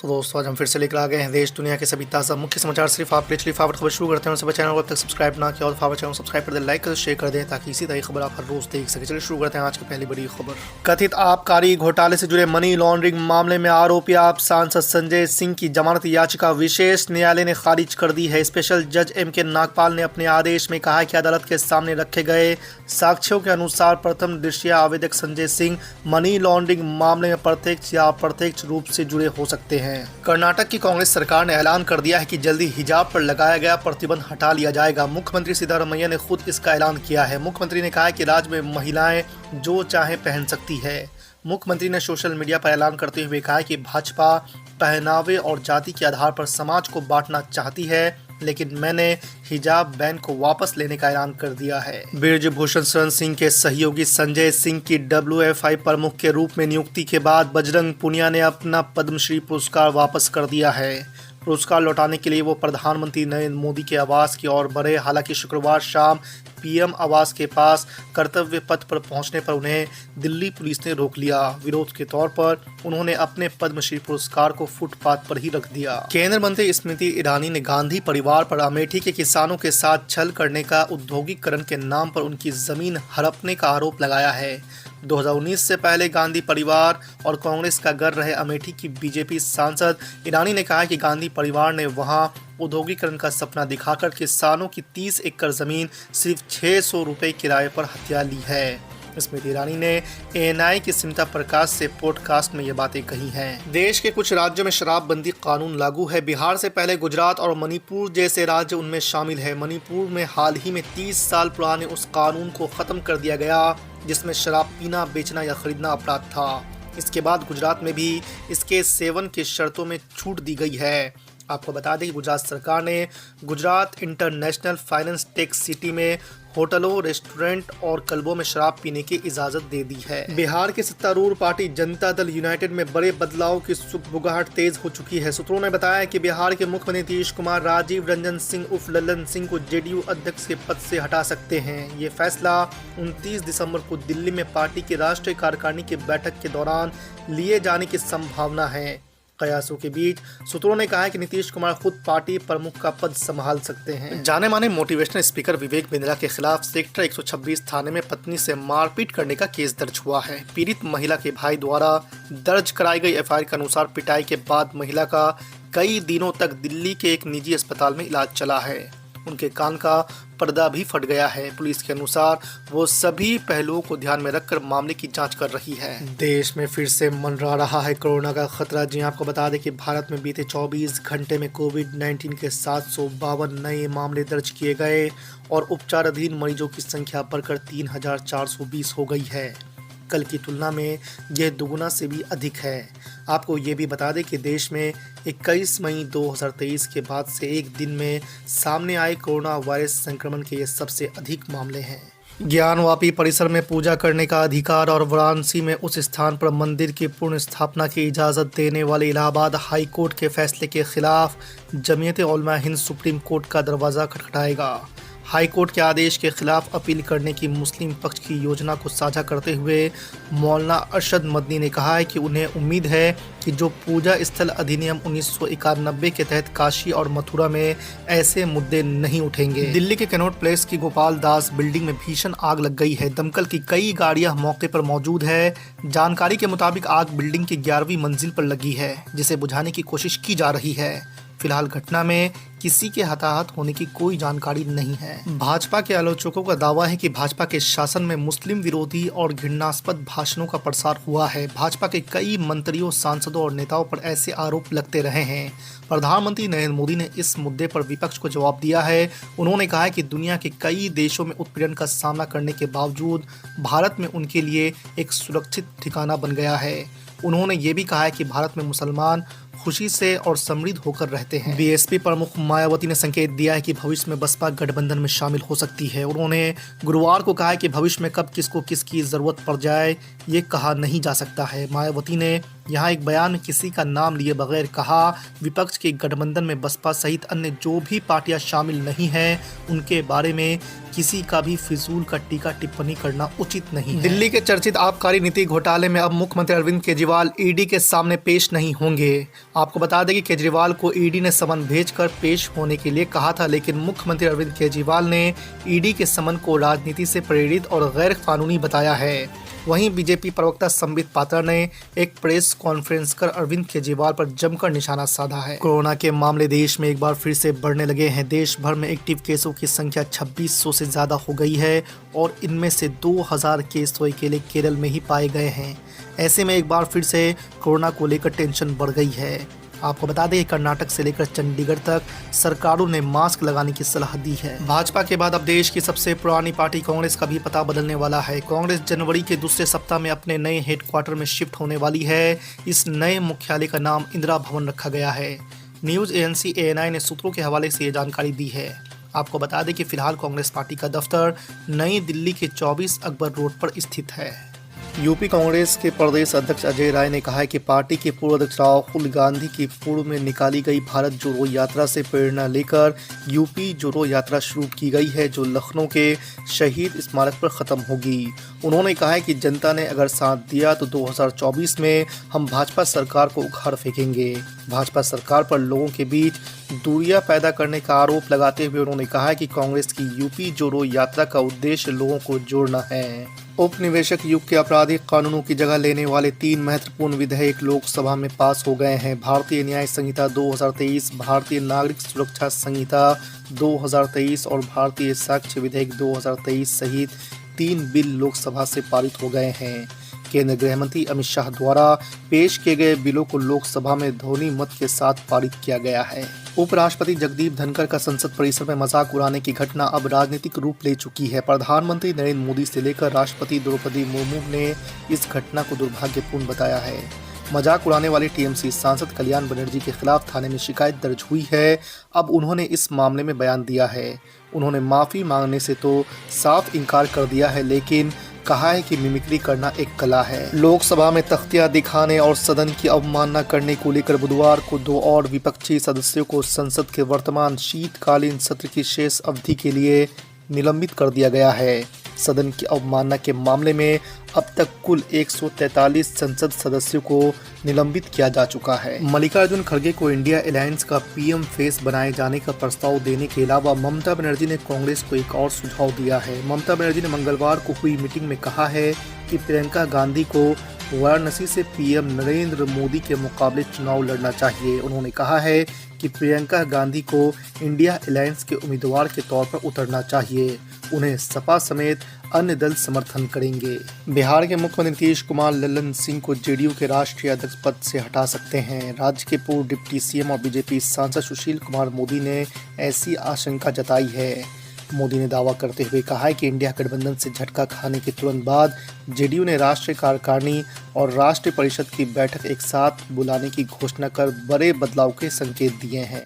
तो दोस्तों आज हम फिर से लेकर आ गए हैं देश दुनिया के सभी ताज़ा मुख्य समाचार सिर्फ आप लिए फटाफट खबर शुरू करते हैं। सबसे चैनल को अब तक सब्सक्राइब ना किया और फटाफट चैनल सब्सक्राइब कर दें, लाइक कर शेयर कर दें ताकि इसी तरह खबर आप हर रोज देख सके। चलिए शुरू करते हैं आज की पहली बड़ी खबर। कथित आबकारी घोटाले से जुड़े मनी लॉन्ड्रिंग मामले में आरोपी आप सांसद संजय सिंह की जमानत याचिका विशेष न्यायालय ने खारिज कर दी है। स्पेशल जज एम.के. नागपाल ने अपने आदेश में कहा कि अदालत के सामने रखे गए साक्ष्यों के अनुसार प्रथम दृष्टया आवेदक संजय सिंह मनी लॉन्ड्रिंग मामले में प्रत्यक्ष या अप्रत्यक्ष रूप से जुड़े हो सकते हैं। कर्नाटक की कांग्रेस सरकार ने ऐलान कर दिया है कि जल्दी हिजाब पर लगाया गया प्रतिबंध हटा लिया जाएगा। मुख्यमंत्री सिद्धारमैया ने खुद इसका ऐलान किया है। मुख्यमंत्री ने कहा है कि राज्य में महिलाएं जो चाहे पहन सकती है। मुख्यमंत्री ने सोशल मीडिया पर ऐलान करते हुए कहा कि भाजपा पहनावे और जाति के आधार पर समाज को बांटना चाहती है, लेकिन मैंने हिजाब बैन को वापस लेने का ऐलान कर दिया है। ब्रजभूषण शरण सिंह के सहयोगी संजय सिंह की WFI प्रमुख के रूप में नियुक्ति के बाद बजरंग पुनिया ने अपना पद्मश्री पुरस्कार वापस कर दिया है। पुरस्कार लौटाने के लिए वो प्रधानमंत्री नरेंद्र मोदी के आवास की ओर बढ़े। हालांकि शुक्रवार शाम PM आवास के पास कर्तव्य पथ पर पहुंचने पर उन्हें दिल्ली पुलिस ने रोक लिया। विरोध के तौर पर उन्होंने अपने पद्मश्री पुरस्कार को फुटपाथ पर ही रख दिया। केंद्रीय मंत्री स्मृति ईरानी ने गांधी परिवार पर अमेठी के किसानों के साथ छल करने का औद्योगिकरण के नाम पर उनकी जमीन हड़पने का आरोप लगाया है। 2019 से पहले गांधी परिवार और कांग्रेस का घर रहे अमेठी की बीजेपी सांसद ईरानी ने कहा कि गांधी परिवार ने वहां औद्योगिकरण का सपना दिखाकर किसानों की 30 एकड़ जमीन सिर्फ 600 रुपए किराए पर हथिया ली है। स्मृति ईरानी ने ANI की स्मिता प्रकाश से पॉडकास्ट में ये बातें कही हैं। देश के कुछ राज्यों में शराबबंदी कानून लागू है। बिहार से पहले गुजरात और मणिपुर जैसे राज्य उनमें शामिल है। मणिपुर में हाल ही में 30 साल पुराने उस कानून को खत्म कर दिया गया जिसमें शराब पीना, बेचना या खरीदना अपराध था। इसके बाद गुजरात में भी इसके सेवन की शर्तों में छूट दी गई है। आपको बता दें कि गुजरात सरकार ने Gujarat international finance tech city में होटलों, रेस्टोरेंट और क्लबों में शराब पीने की इजाजत दे दी है। बिहार की सत्तारूढ़ पार्टी जनता दल यूनाइटेड में बड़े बदलाव की सुगबुगाहट तेज हो चुकी है। सूत्रों ने बताया कि बिहार के मुख्यमंत्री नीतीश कुमार राजीव रंजन सिंह उर्फ लल्लन सिंह को JDU अध्यक्ष के पद से हटा सकते हैं। ये फैसला 29 दिसंबर को दिल्ली में पार्टी की राष्ट्रीय कार्यकारिणी की बैठक के दौरान लिए जाने की संभावना है। कयासों के बीच सूत्रों ने कहा है कि नीतीश कुमार खुद पार्टी प्रमुख का पद संभाल सकते हैं। जाने माने मोटिवेशनल स्पीकर विवेक बिंद्रा के खिलाफ सेक्टर 126 थाने में पत्नी से मारपीट करने का केस दर्ज हुआ है। पीड़ित महिला के भाई द्वारा दर्ज कराई गई FIR के अनुसार पिटाई के बाद महिला का कई दिनों तक दिल्ली के एक निजी अस्पताल में इलाज चला है। उनके कान का पर्दा भी फट गया है। पुलिस के अनुसार वो सभी पहलुओं को ध्यान में रखकर मामले की जांच कर रही है। देश में फिर से मंडरा रहा है कोरोना का खतरा। जी आपको बता दें कि भारत में बीते 24 घंटे में कोविड-19 के 752 नए मामले दर्ज किए गए और उपचाराधीन मरीजों की संख्या बढ़कर 3420 हो गई है। कल की तुलना में यह दुगुना से भी अधिक है। आपको ये भी बता दें कि देश में 21 मई 2023 के बाद से एक दिन में सामने आए कोरोना वायरस संक्रमण के ये सबसे अधिक मामले हैं। ज्ञानवापी परिसर में पूजा करने का अधिकार और वाराणसी में उस स्थान पर मंदिर की पूर्ण स्थापना की इजाज़त देने वाले इलाहाबाद हाई कोर्ट के फैसले के खिलाफ जमीयत उलमा हिंद सुप्रीम कोर्ट का दरवाज़ा खटखटाएगा। हाई कोर्ट के आदेश के खिलाफ अपील करने की मुस्लिम पक्ष की योजना को साझा करते हुए मौलाना अरशद मदनी ने कहा है कि उन्हें उम्मीद है कि जो पूजा स्थल अधिनियम 1991 के तहत काशी और मथुरा में ऐसे मुद्दे नहीं उठेंगे। दिल्ली के कनॉट प्लेस की गोपाल दास बिल्डिंग में भीषण आग लग गई है। दमकल की कई गाड़ियां मौके पर मौजूद है। जानकारी के मुताबिक आग बिल्डिंग की 11वीं मंजिल पर लगी है, जिसे बुझाने की कोशिश की जा रही है। फिलहाल घटना में किसी के हताहत होने की कोई जानकारी नहीं है। भाजपा के आलोचकों का दावा है कि भाजपा के शासन में मुस्लिम विरोधी और घृणास्पद भाषणों का प्रसार हुआ है। भाजपा के कई मंत्रियों, सांसदों और नेताओं पर ऐसे आरोप लगते रहे हैं। प्रधानमंत्री नरेंद्र मोदी ने इस मुद्दे पर विपक्ष को जवाब दिया है। उन्होंने कहा है कि दुनिया के कई देशों में उत्पीड़न का सामना करने के बावजूद भारत में उनके लिए एक सुरक्षित ठिकाना बन गया है। उन्होंने ये भी कहा है कि भारत में मुसलमान खुशी से और समृद्ध होकर रहते हैं। BSP प्रमुख मायावती ने संकेत दिया है कि भविष्य में बसपा गठबंधन में शामिल हो सकती है। उन्होंने गुरुवार को कहा है कि भविष्य में कब किसको किसकी जरूरत पड़ जाए ये कहा नहीं जा सकता है। मायावती ने यहाँ एक बयान में किसी का नाम लिए बगैर कहा, विपक्ष के गठबंधन में बसपा सहित अन्य जो भी पार्टियां शामिल नहीं हैं उनके बारे में किसी का भी फिजूल का टीका टिप्पणी करना उचित नहीं है। दिल्ली के चर्चित आबकारी नीति घोटाले में अब मुख्यमंत्री अरविंद केजरीवाल ED के सामने पेश नहीं होंगे। आपको बता दें कि केजरीवाल को ईडी ने समन भेजकर पेश होने के लिए कहा था, लेकिन मुख्यमंत्री अरविंद केजरीवाल ने ईडी के समन को राजनीति से प्रेरित और गैर कानूनी बताया है। वहीं बीजेपी प्रवक्ता संबित पात्रा ने एक प्रेस कॉन्फ्रेंस कर अरविंद केजरीवाल पर जमकर निशाना साधा है। कोरोना के मामले देश में एक बार फिर से बढ़ने लगे हैं। देश भर में एक्टिव केसों की संख्या 2600 से ज्यादा हो गई है और इनमें से 2000 केस तो अकेले केरल में ही पाए गए हैं। ऐसे में एक बार फिर से कोरोना को लेकर टेंशन बढ़ गई है। आपको बता दें कर्नाटक से लेकर चंडीगढ़ तक सरकारों ने मास्क लगाने की सलाह दी है। भाजपा के बाद अब देश की सबसे पुरानी पार्टी कांग्रेस का भी पता बदलने वाला है। कांग्रेस जनवरी के दूसरे सप्ताह में अपने नए हेडक्वार्टर में शिफ्ट होने वाली है। इस नए मुख्यालय का नाम इंदिरा भवन रखा गया है। न्यूज एजेंसी ANI ने सूत्रों के हवाले से ये जानकारी दी है। आपको बता दें कि फिलहाल कांग्रेस पार्टी का दफ्तर नई दिल्ली के 24 अकबर रोड पर स्थित है। यूपी कांग्रेस के प्रदेश अध्यक्ष अजय राय ने कहा है कि पार्टी के पूर्व अध्यक्ष राहुल गांधी की पूर्व में निकाली गई भारत जोड़ो यात्रा से प्रेरणा लेकर यूपी जोड़ो यात्रा शुरू की गई है, जो लखनऊ के शहीद स्मारक पर खत्म होगी। उन्होंने कहा है कि जनता ने अगर साथ दिया तो 2024 में हम भाजपा सरकार को उखाड़ फेंकेंगे। भाजपा सरकार पर लोगों के बीच दूरियां पैदा करने का आरोप लगाते हुए उन्होंने कहा है कि कांग्रेस की यूपी जोड़ो यात्रा का उद्देश्य लोगों को जोड़ना है। उपनिवेशक युग के आपराधिक कानूनों की जगह लेने वाले 3 महत्वपूर्ण विधेयक लोकसभा में पास हो गए हैं। भारतीय न्याय संहिता 2023, भारतीय नागरिक सुरक्षा संहिता 2023 और भारतीय साक्ष्य विधेयक 2023 सहित 3 बिल लोकसभा से पारित हो गए हैं। केंद्रीय गृह मंत्री अमित शाह द्वारा पेश किए गए बिलों को लोकसभा में ध्वनि मत के साथ पारित किया गया है। उपराष्ट्रपति जगदीप धनखड़ का संसद परिसर में मजाक उड़ाने की घटना अब राजनीतिक रूप ले चुकी है। प्रधानमंत्री नरेंद्र मोदी से लेकर राष्ट्रपति द्रौपदी मुर्मू ने इस घटना को दुर्भाग्यपूर्ण बताया है। मजाक उड़ाने वाली टीएमसी सांसद कल्याण बनर्जी के खिलाफ थाने में शिकायत दर्ज हुई है। अब उन्होंने इस मामले में बयान दिया है। उन्होंने माफी मांगने से तो साफ इनकार कर दिया है, लेकिन कहा है कि मिमिक्री करना एक कला है। लोकसभा में तख्तियां दिखाने और सदन की अवमानना करने को लेकर बुधवार को 2 और विपक्षी सदस्यों को संसद के वर्तमान शीतकालीन सत्र की शेष अवधि के लिए निलंबित कर दिया गया है। सदन की अवमानना के मामले में अब तक कुल 143 संसद सदस्यों को निलंबित किया जा चुका है। मल्लिकार्जुन खड़गे को इंडिया अलायंस का PM फेस बनाए जाने का प्रस्ताव देने के अलावा ममता बनर्जी ने कांग्रेस को एक और सुझाव दिया है। ममता बनर्जी ने मंगलवार को हुई मीटिंग में कहा है कि प्रियंका गांधी को वाराणसी से PM नरेंद्र मोदी के मुकाबले चुनाव लड़ना चाहिए। उन्होंने कहा है कि प्रियंका गांधी को इंडिया अलायंस के उम्मीदवार के तौर पर उतरना चाहिए। उन्हें सपा समेत अन्य दल समर्थन करेंगे। बिहार के मुख्यमंत्री नीतीश कुमार लल्लन सिंह को जेडीयू के राष्ट्रीय अध्यक्ष पद से हटा सकते हैं। राज्य के पूर्व डिप्टी CM और बीजेपी सांसद सुशील कुमार मोदी ने ऐसी आशंका जताई है। मोदी ने दावा करते हुए कहा है कि इंडिया गठबंधन से झटका खाने के तुरंत बाद जेडीयू ने राष्ट्रीय कार्यकारिणी और राष्ट्रीय परिषद की बैठक एक साथ बुलाने की घोषणा कर बड़े बदलाव के संकेत दिए हैं।